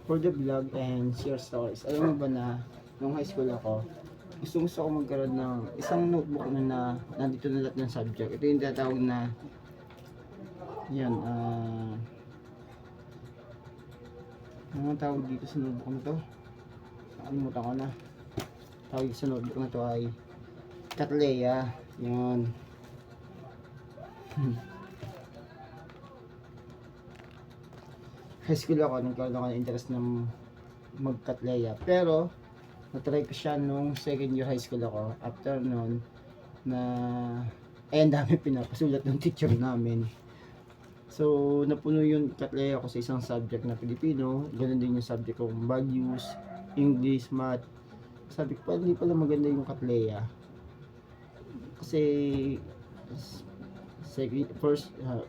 for the vlog and share stories. Alam mo ba na nung high school ako, gusto ko magkaroon ng isang notebook na nandito na lahat ng subject. Ito yung tatawag na yan, ano tawag dito sa notebook na to? Nakalimutan ko na. Tawag sa notebook na to ay Catleya. Yan. High school ako, nagkaroon ako ng interest ng mag-Catleya. Pero, natry ko siya nung second year high school ako. After nun, ang dami pinapasulat ng teacher namin. So, napuno yung Catleya ko sa isang subject na Pilipino. Ganun din yung subject kong values, English, math. Sabi ko, hindi pala maganda yung Catleya. Kasi,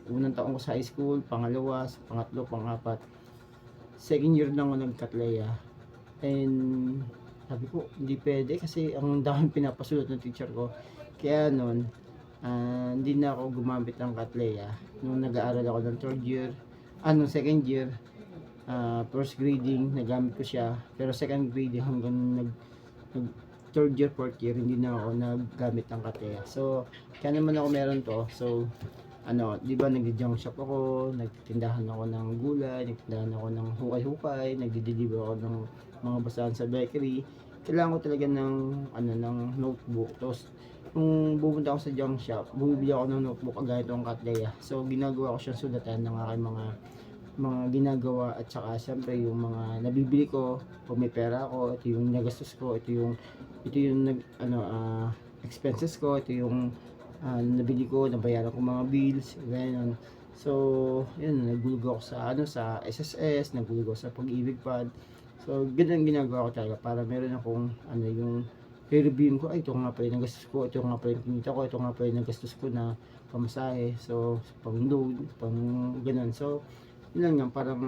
unang taon ko sa high school, pangalawa, pangatlo, pangapat. Second year na ako nag-Catleya. And sabi ko, hindi pwede kasi ang daming pinapasulat ng teacher ko. Kaya nun, hindi na ako gumamit ng Catleya. Nung nag-aaral ako ng third year, nung second year, first grading, nagamit ko siya. Pero second grading hanggang third year, fourth year, hindi na ako naggamit ng Catleya. So, kaya naman ako meron to. So, di ba nagdi-junk shop ako, nagtitindahan ako ng gulay, nagtitindahan ako ng hukay-hukay, nagdi-deliver ako ng mga basahan sa bakery. Kailangan ko talaga ng notebook. Tapos, kung pupunta ako sa junk shop, bumibili ako ng notebook kagaya itong Catleya. So, ginagawa ko siyang sulatan ng aking mga ginagawa at saka siyempre yung mga nabibili ko kung may pera ako, ito yung nagastos ko, ito yung expenses ko, ito yung nabili ko, nabayaran ko mga bills, ganyan. So, yun, nagbulog ako sa SSS, nagbulog ako sa Pag-ibig Pad. So, ganun ang ginagawa ko talaga para meron akong yung i-review ko, ito nga pala yung nagastos ko, ito nga pala yung kinita ko, ito nga pala yung nagastos ko na pamasahe. So, pang load, pang ganun. So, yun lang yan, parang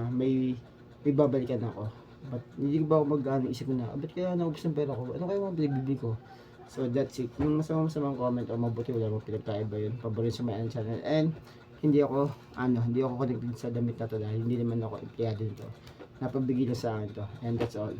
may babalikan ako. But hindi ba ako isip ko na, ba't kaya naubos ng pera ko? Ano kaya mga bibili ko? So that's it. Yung masamang comment o mabuti, wala mong pinagkaiba yun. Paborito sa my channel. And hindi ako connected sa damit na to dahil hindi naman ako empleyado nito. Napabigil sa akin to. And that's all.